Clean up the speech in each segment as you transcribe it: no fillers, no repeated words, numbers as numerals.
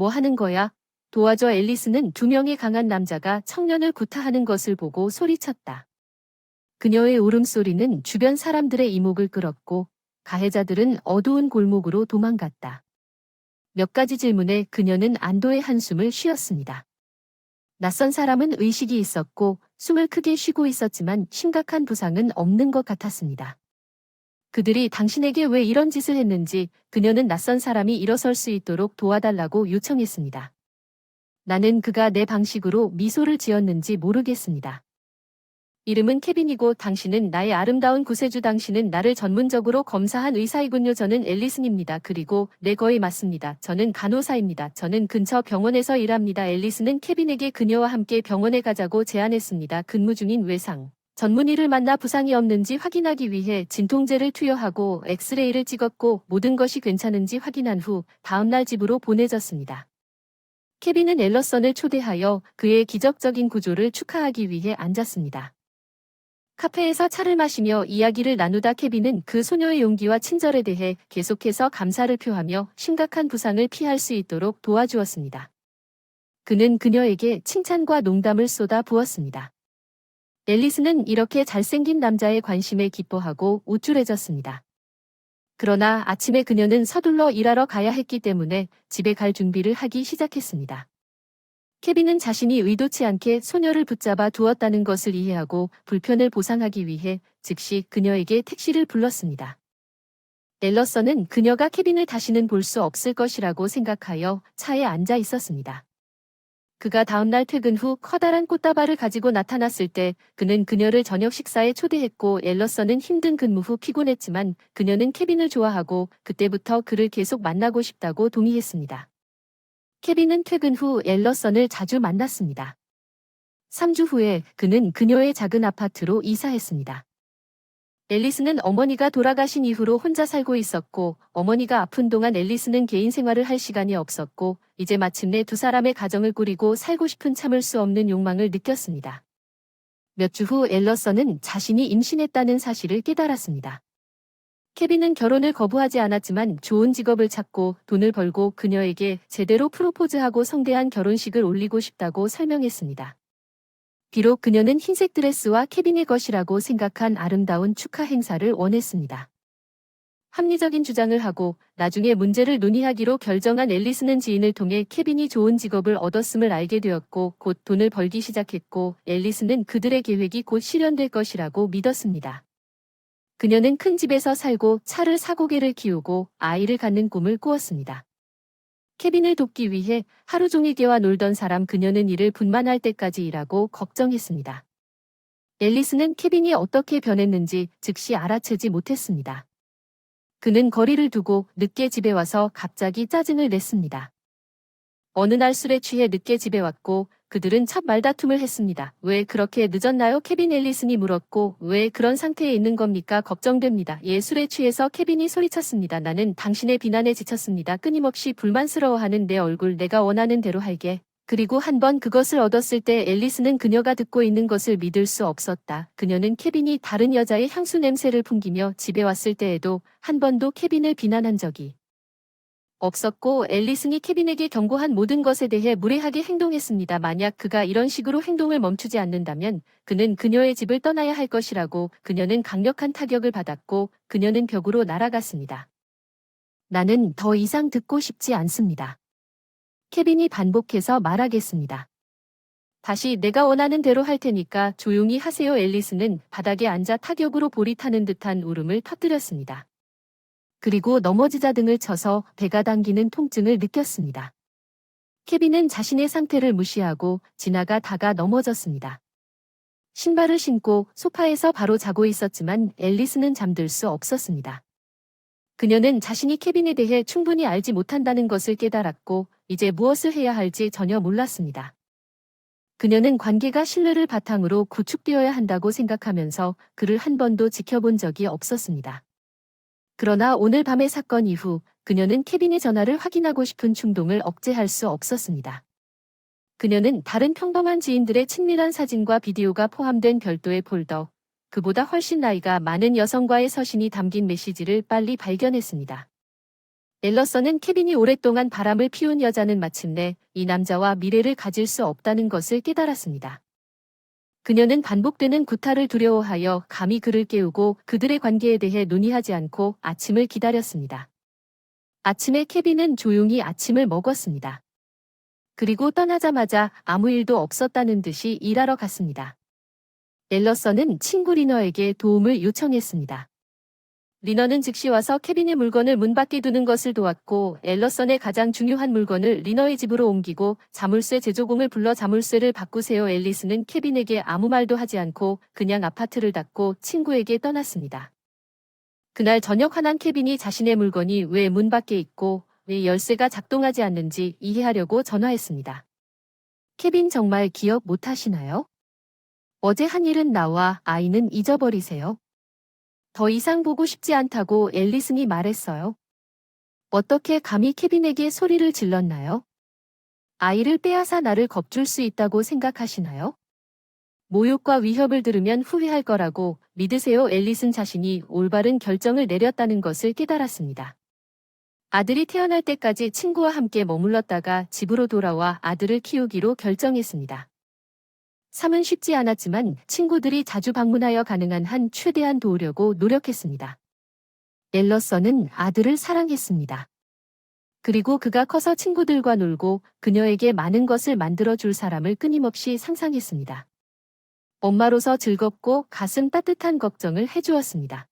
뭐 하는 거야? 도와줘. 앨리스는 두 명의 강한 남자가 청년을 구타하는 것을 보고 소리쳤다. 그녀의 울음소리는 주변 사람들의 이목을 끌었고 가해자들은 어두운 골목으로 도망갔다. 몇 가지 질문에 그녀는 안도의 한숨을 쉬었습니다. 낯선 사람은 의식이 있었고 숨을 크게 쉬고 있었지만 심각한 부상은 없는 것 같았습니다. 그들이 당신에게 왜 이런 짓을 했는지 그녀는 낯선 사람이 일어설 수 있도록 도와달라고 요청했습니다. 나는 그가 내 방식으로 미소를 지었는지 모르겠습니다. 이름은 케빈이고 당신은 나의 아름다운 구세주. 당신은 나를 전문적으로 검사한 의사이군요. 저는 앨리슨입니다. 그리고 네, 거의 맞습니다. 저는 간호사입니다. 저는 근처 병원에서 일합니다. 앨리슨은 케빈에게 그녀와 함께 병원에 가자고 제안했습니다. 근무 중인 외상 전문의를 만나 부상이 없는지 확인하기 위해 진통제를 투여하고 엑스레이를 찍었고 모든 것이 괜찮은지 확인한 후 다음날 집으로 보내졌습니다. 케빈은 앨러슨을 초대하여 그의 기적적인 구조를 축하하기 위해 앉았습니다. 카페에서 차를 마시며 이야기를 나누다 케빈은 그 소녀의 용기와 친절에 대해 계속해서 감사를 표하며 심각한 부상을 피할 수 있도록 도와주었습니다. 그는 그녀에게 칭찬과 농담을 쏟아 부었습니다. 앨리스는 이렇게 잘생긴 남자의 관심에 기뻐하고 우쭐해졌습니다. 그러나 아침에 그녀는 서둘러 일하러 가야 했기 때문에 집에 갈 준비를 하기 시작했습니다. 케빈은 자신이 의도치 않게 소녀를 붙잡아 두었다는 것을 이해하고 불편을 보상하기 위해 즉시 그녀에게 택시를 불렀습니다. 앨러슨은 그녀가 케빈을 다시는 볼 수 없을 것이라고 생각하여 차에 앉아 있었습니다. 그가 다음날 퇴근 후 커다란 꽃다발을 가지고 나타났을 때 그는 그녀를 저녁 식사에 초대했고 앨러슨은 힘든 근무 후 피곤했지만 그녀는 케빈을 좋아하고 그때부터 그를 계속 만나고 싶다고 동의했습니다. 케빈은 퇴근 후 앨러슨을 자주 만났습니다. 3주 후에 그는 그녀의 작은 아파트로 이사했습니다. 앨리스는 어머니가 돌아가신 이후로 혼자 살고 있었고 어머니가 아픈 동안 앨리스는 개인 생활을 할 시간이 없었고 이제 마침내 두 사람의 가정을 꾸리고 살고 싶은 참을 수 없는 욕망을 느꼈습니다. 몇 주 후 앨러슨은 자신이 임신했다는 사실을 깨달았습니다. 케빈은 결혼을 거부하지 않았지만 좋은 직업을 찾고 돈을 벌고 그녀에게 제대로 프로포즈하고 성대한 결혼식을 올리고 싶다고 설명했습니다. 비록 그녀는 흰색 드레스와 케빈의 것이라고 생각한 아름다운 축하 행사를 원했습니다. 합리적인 주장을 하고 나중에 문제를 논의하기로 결정한 앨리스는 지인을 통해 케빈이 좋은 직업을 얻었음을 알게 되었고 곧 돈을 벌기 시작했고 앨리스는 그들의 계획이 곧 실현될 것이라고 믿었습니다. 그녀는 큰 집에서 살고 차를 사고 개를 키우고 아이를 갖는 꿈을 꾸었습니다. 케빈을 돕기 위해 하루 종일 개와 놀던 사람 그녀는 이를 분만할 때까지 일하고 걱정했습니다. 앨리스는 케빈이 어떻게 변했는지 즉시 알아채지 못했습니다. 그는 거리를 두고 늦게 집에 와서 갑자기 짜증을 냈습니다. 어느 날 술에 취해 늦게 집에 왔고 그들은 첫 말다툼을 했습니다. 왜 그렇게 늦었나요? 케빈 앨리슨이 물었고 왜 그런 상태에 있는 겁니까? 걱정됩니다. 술에 취해서 케빈이 소리쳤습니다. 나는 당신의 비난에 지쳤습니다. 끊임없이 불만스러워하는 내 얼굴 내가 원하는 대로 할게. 그리고 한 번 그것을 얻었을 때 앨리스는 그녀가 듣고 있는 것을 믿을 수 없었다. 그녀는 케빈이 다른 여자의 향수 냄새를 풍기며 집에 왔을 때에도 한 번도 케빈을 비난한 적이 없었고 앨리슨이 케빈에게 경고한 모든 것에 대해 무례하게 행동했습니다. 만약 그가 이런 식으로 행동을 멈추지 않는다면 그는 그녀의 집을 떠나야 할 것이라고 그녀는 강력한 타격을 받았고 그녀는 벽으로 날아갔습니다. 나는 더 이상 듣고 싶지 않습니다. 케빈이 반복해서 말하겠습니다. 다시 내가 원하는 대로 할 테니까 조용히 하세요. 앨리스는 바닥에 앉아 타격으로 볼이 타는 듯한 울음을 터뜨렸습니다. 그리고 넘어지자 등을 쳐서 배가 당기는 통증을 느꼈습니다. 케빈은 자신의 상태를 무시하고 지나가다가 넘어졌습니다. 신발을 신고 소파에서 바로 자고 있었지만 앨리스는 잠들 수 없었습니다. 그녀는 자신이 케빈에 대해 충분히 알지 못한다는 것을 깨달았고 이제 무엇을 해야 할지 전혀 몰랐습니다. 그녀는 관계가 신뢰를 바탕으로 구축되어야 한다고 생각하면서 그를 한 번도 지켜본 적이 없었습니다. 그러나 오늘 밤의 사건 이후 그녀는 케빈의 전화를 확인하고 싶은 충동을 억제할 수 없었습니다. 그녀는 다른 평범한 지인들의 친밀한 사진과 비디오가 포함된 별도의 폴더, 그보다 훨씬 나이가 많은 여성과의 서신이 담긴 메시지를 빨리 발견했습니다. 앨러슨은 케빈이 오랫동안 바람을 피운 여자는 마침내 이 남자와 미래를 가질 수 없다는 것을 깨달았습니다. 그녀는 반복되는 구타를 두려워하여 감히 그를 깨우고 그들의 관계에 대해 논의하지 않고 아침을 기다렸습니다. 아침에 케빈은 조용히 아침을 먹었습니다. 그리고 떠나자마자 아무 일도 없었다는 듯이 일하러 갔습니다. 앨러슨은 친구 리너에게 도움을 요청했습니다. 리너는 즉시 와서 케빈의 물건을 문 밖에 두는 것을 도왔고 앨러슨의 가장 중요한 물건을 리너의 집으로 옮기고 자물쇠 제조공을 불러 자물쇠를 바꾸세요. 앨리스는 케빈에게 아무 말도 하지 않고 그냥 아파트를 닫고 친구에게 떠났습니다. 그날 저녁 화난 케빈이 자신의 물건이 왜 문 밖에 있고 왜 열쇠가 작동하지 않는지 이해하려고 전화했습니다. 케빈 정말 기억 못하시나요? 어제 한 일은 나와 아이는 잊어버리세요. 더 이상 보고 싶지 않다고 앨리슨이 말했어요. 어떻게 감히 케빈에게 소리를 질렀나요? 아이를 빼앗아 나를 겁줄 수 있다고 생각하시나요? 모욕과 위협을 들으면 후회할 거라고 믿으세요. 앨리슨 자신이 올바른 결정을 내렸다는 것을 깨달았습니다. 아들이 태어날 때까지 친구와 함께 머물렀다가 집으로 돌아와 아들을 키우기로 결정했습니다. 삶은 쉽지 않았지만 친구들이 자주 방문하여 가능한 한 최대한 도우려고 노력했습니다. 앨러슨은 아들을 사랑했습니다. 그리고 그가 커서 친구들과 놀고 그녀에게 많은 것을 만들어줄 사람을 끊임없이 상상했습니다. 엄마로서 즐겁고 가슴 따뜻한 걱정을 해주었습니다.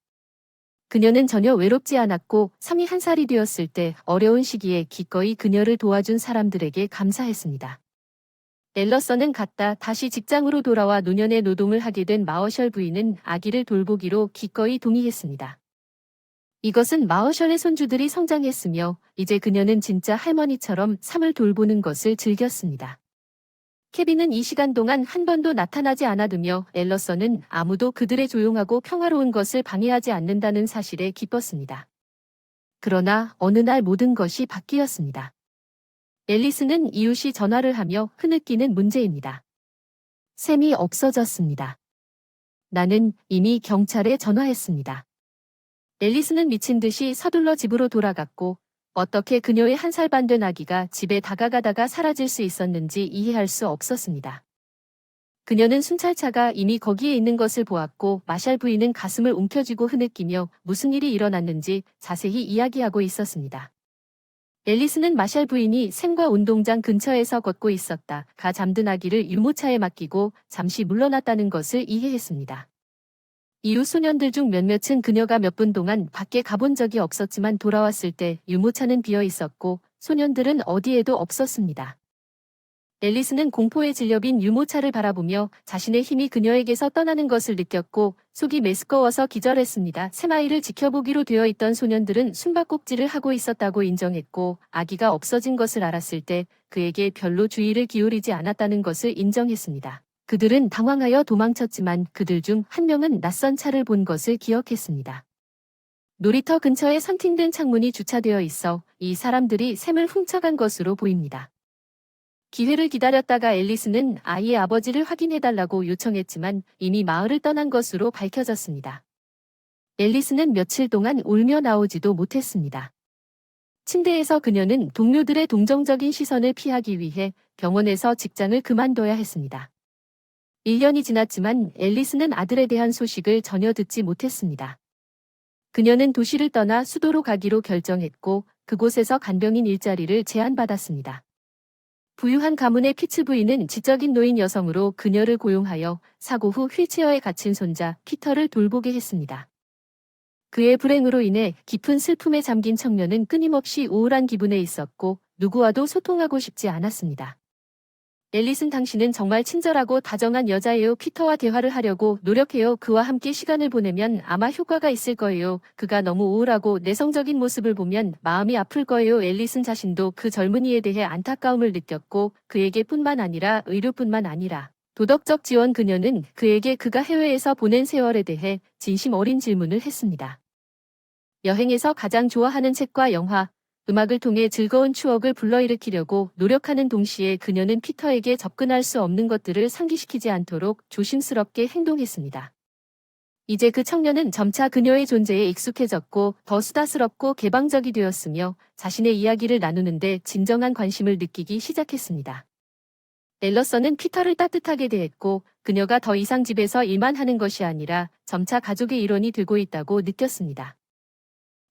그녀는 전혀 외롭지 않았고 31살이 되었을 때 어려운 시기에 기꺼이 그녀를 도와준 사람들에게 감사했습니다. 앨러슨은 갔다 다시 직장으로 돌아와 노년의 노동을 하게 된 마어셜 부인은 아기를 돌보기로 기꺼이 동의했습니다. 이것은 마어셜의 손주들이 성장했으며 이제 그녀는 진짜 할머니처럼 삶을 돌보는 것을 즐겼습니다. 케빈은 이 시간 동안 한 번도 나타나지 않아두며 앨러슨은 아무도 그들의 조용하고 평화로운 것을 방해하지 않는다는 사실에 기뻤습니다. 그러나 어느 날 모든 것이 바뀌었습니다. 앨리스는 이웃이 전화를 하며 흐느끼는 문제입니다. 샘이 없어졌습니다. 나는 이미 경찰에 전화했습니다. 앨리스는 미친 듯이 서둘러 집으로 돌아갔고 어떻게 그녀의 1살 반 된 아기가 집에 다가가다가 사라질 수 있었는지 이해할 수 없었습니다. 그녀는 순찰차가 이미 거기에 있는 것을 보았고 마샬 부인은 가슴을 움켜쥐고 흐느끼며 무슨 일이 일어났는지 자세히 이야기하고 있었습니다. 앨리스는 마샬 부인이 샘과 운동장 근처에서 걷고 있었다. 가 잠든 아기를 유모차에 맡기고 잠시 물러났다는 것을 이해했습니다. 이후 소년들 중 몇몇은 그녀가 몇 분 동안 밖에 가본 적이 없었지만 돌아왔을 때 유모차는 비어 있었고 소년들은 어디에도 없었습니다. 앨리스는 공포에 질려 빈 유모차를 바라보며 자신의 힘이 그녀에게서 떠나는 것을 느꼈고 속이 메스꺼워서 기절했습니다. 새마이를 지켜보기로 되어 있던 소년들은 숨바꼭질을 하고 있었다고 인정했고 아기가 없어진 것을 알았을 때 그에게 별로 주의를 기울이지 않았다는 것을 인정했습니다. 그들은 당황하여 도망쳤지만 그들 중 한 명은 낯선 차를 본 것을 기억했습니다. 놀이터 근처에 선팅된 창문이 주차되어 있어 이 사람들이 샘을 훔쳐간 것으로 보입니다. 기회를 기다렸다가 앨리스는 아이의 아버지를 확인해달라고 요청했지만 이미 마을을 떠난 것으로 밝혀졌습니다. 앨리스는 며칠 동안 울며 나오지도 못했습니다. 침대에서 그녀는 동료들의 동정적인 시선을 피하기 위해 병원에서 직장을 그만둬야 했습니다. 1년이 지났지만 앨리스는 아들에 대한 소식을 전혀 듣지 못했습니다. 그녀는 도시를 떠나 수도로 가기로 결정했고 그곳에서 간병인 일자리를 제안받았습니다. 부유한 가문의 피츠 부인은 지적인 노인 여성으로 그녀를 고용하여 사고 후 휠체어에 갇힌 손자 피터를 돌보게 했습니다. 그의 불행으로 인해 깊은 슬픔에 잠긴 청년은 끊임없이 우울한 기분에 있었고 누구와도 소통하고 싶지 않았습니다. 앨리슨 당신은 정말 친절하고 다정한 여자예요. 피터와 대화를 하려고 노력해요. 그와 함께 시간을 보내면 아마 효과가 있을 거예요. 그가 너무 우울하고 내성적인 모습을 보면 마음이 아플 거예요. 앨리슨 자신도 그 젊은이에 대해 안타까움을 느꼈고 그에게 뿐만 아니라 의료뿐만 아니라 도덕적 지원 그녀는 그에게 그가 해외에서 보낸 세월에 대해 진심 어린 질문을 했습니다. 여행에서 가장 좋아하는 책과 영화, 음악을 통해 즐거운 추억을 불러일으키려고 노력하는 동시에 그녀는 피터에게 접근할 수 없는 것들을 상기시키지 않도록 조심스럽게 행동했습니다. 이제 그 청년은 점차 그녀의 존재에 익숙해졌고 더 수다스럽고 개방적이 되었으며 자신의 이야기를 나누는데 진정한 관심을 느끼기 시작했습니다. 앨러슨은 피터를 따뜻하게 대했고 그녀가 더 이상 집에서 일만 하는 것이 아니라 점차 가족의 일원이 되고 있다고 느꼈습니다.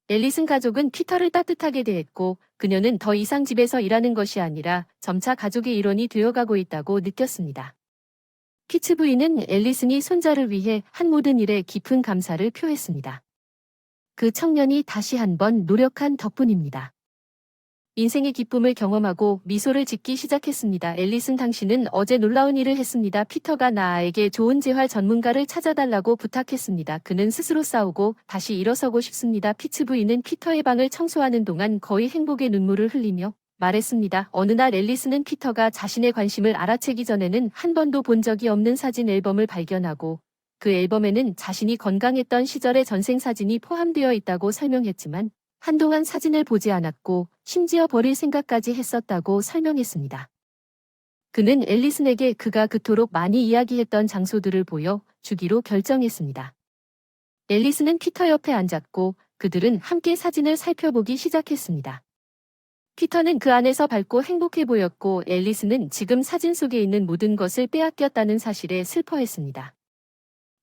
앨리슨 가족은 피터를 따뜻하게 대했고 그녀는 더 이상 집에서 일하는 것이 아니라 점차 가족의 일원이 되어가고 있다고 느꼈습니다. 피츠 부인은 앨리슨이 손자를 위해 한 모든 일에 깊은 감사를 표했습니다. 그 청년이 다시 한번 노력한 덕분입니다. 인생의 기쁨을 경험하고 미소를 짓기 시작했습니다. 앨리슨 당신은 어제 놀라운 일을 했습니다. 피터가 나에게 좋은 재활 전문가를 찾아달라고 부탁했습니다. 그는 스스로 싸우고 다시 일어서고 싶습니다. 피츠 부인은 피터의 방을 청소하는 동안 거의 행복의 눈물을 흘리며 말했습니다. 어느 날 앨리슨은 피터가 자신의 관심을 알아채기 전에는 한 번도 본 적이 없는 사진 앨범을 발견하고 그 앨범에는 자신이 건강했던 시절의 전생 사진이 포함되어 있다고 설명했지만 한동안 사진을 보지 않았고 심지어 버릴 생각까지 했었다고 설명했습니다. 그는 앨리슨에게 그가 그토록 많이 이야기했던 장소들을 보여 주기로 결정했습니다. 앨리슨은 피터 옆에 앉았고 그들은 함께 사진을 살펴보기 시작했습니다. 피터는 그 안에서 밝고 행복해 보였고 앨리슨은 지금 사진 속에 있는 모든 것을 빼앗겼다는 사실에 슬퍼했습니다.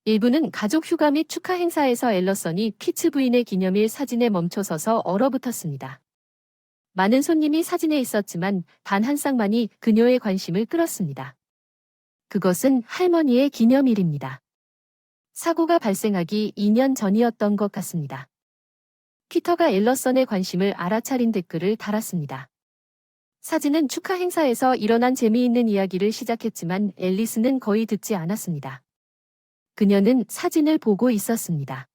일부는 가족 휴가 및 축하 행사에서 앨러슨이 피츠 부인의 기념일 사진에 멈춰서서 얼어붙었습니다. 많은 손님이 사진에 있었지만 단 한 쌍만이 그녀의 관심을 끌었습니다. 그것은 할머니의 기념일입니다. 사고가 발생하기 2년 전이었던 것 같습니다. 피터가 앨러슨의 관심을 알아차린 댓글을 달았습니다. 사진은 축하 행사에서 일어난 재미있는 이야기를 시작했지만 앨리슨은 거의 듣지 않았습니다. 그녀는 사진을 보고 있었습니다.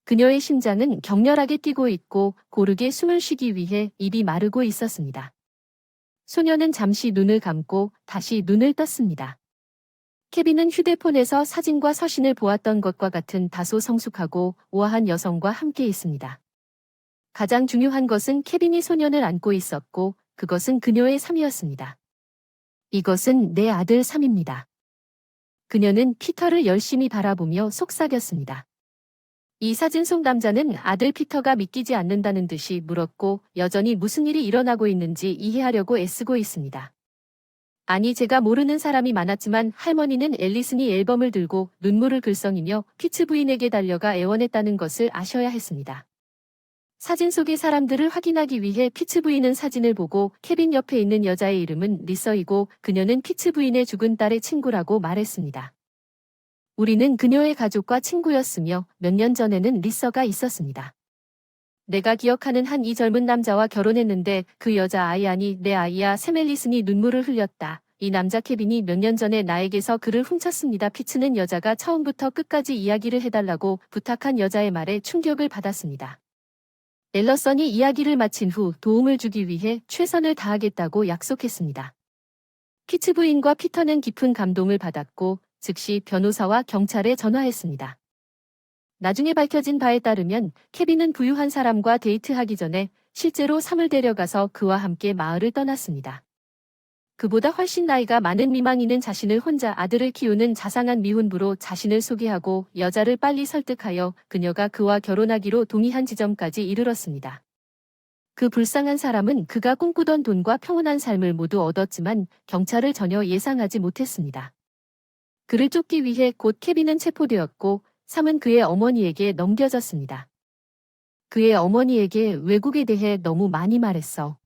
그녀의 심장은 격렬하게 뛰고 있고 고르게 숨을 쉬기 위해 입이 마르고 있었습니다. 소녀는 잠시 눈을 감고 다시 눈을 떴습니다. 케빈은 휴대폰에서 사진과 서신을 보았던 것과 같은 다소 성숙하고 우아한 여성과 함께 있습니다. 가장 중요한 것은 케빈이 소년을 안고 있었고 그것은 그녀의 삶이었습니다. 이것은 내 아들 삶입니다. 그녀는 피터를 열심히 바라보며 속삭였습니다. 이 사진 속 남자는 아들 피터가 믿기지 않는다는 듯이 물었고 여전히 무슨 일이 일어나고 있는지 이해하려고 애쓰고 있습니다. 아니 제가 모르는 사람이 많았지만 할머니는 앨리슨이 앨범을 들고 눈물을 글썽이며 피츠 부인에게 달려가 애원했다는 것을 아셔야 했습니다. 사진 속의 사람들을 확인하기 위해 피츠 부인은 사진을 보고 케빈 옆에 있는 여자의 이름은 리서이고 그녀는 피츠 부인의 죽은 딸의 친구라고 말했습니다. 우리는 그녀의 가족과 친구였으며 몇 년 전에는 리서가 있었습니다. 내가 기억하는 한 이 젊은 남자와 결혼했는데 그 여자 아이 아니 내 아이야. 샘 앨리슨이 눈물을 흘렸다. 이 남자 케빈이 몇 년 전에 나에게서 그를 훔쳤습니다. 피츠는 여자가 처음부터 끝까지 이야기를 해달라고 부탁한 여자의 말에 충격을 받았습니다. 앨러슨이 이야기를 마친 후 도움을 주기 위해 최선을 다하겠다고 약속했습니다. 피츠 부인과 피터는 깊은 감동을 받았고 즉시 변호사와 경찰에 전화했습니다. 나중에 밝혀진 바에 따르면 케빈은 부유한 사람과 데이트하기 전에 실제로 삼을 데려가서 그와 함께 마을을 떠났습니다. 그보다 훨씬 나이가 많은 미망인은 자신을 혼자 아들을 키우는 자상한 미혼부로 자신을 소개하고 여자를 빨리 설득하여 그녀가 그와 결혼하기로 동의한 지점까지 이르렀습니다. 그 불쌍한 사람은 그가 꿈꾸던 돈과 평온한 삶을 모두 얻었지만 경찰을 전혀 예상하지 못했습니다. 그를 쫓기 위해 곧 케빈은 체포되었고 삶은 그의 어머니에게 넘겨졌습니다. 그의 어머니에게 외국에 대해 너무 많이 말했어.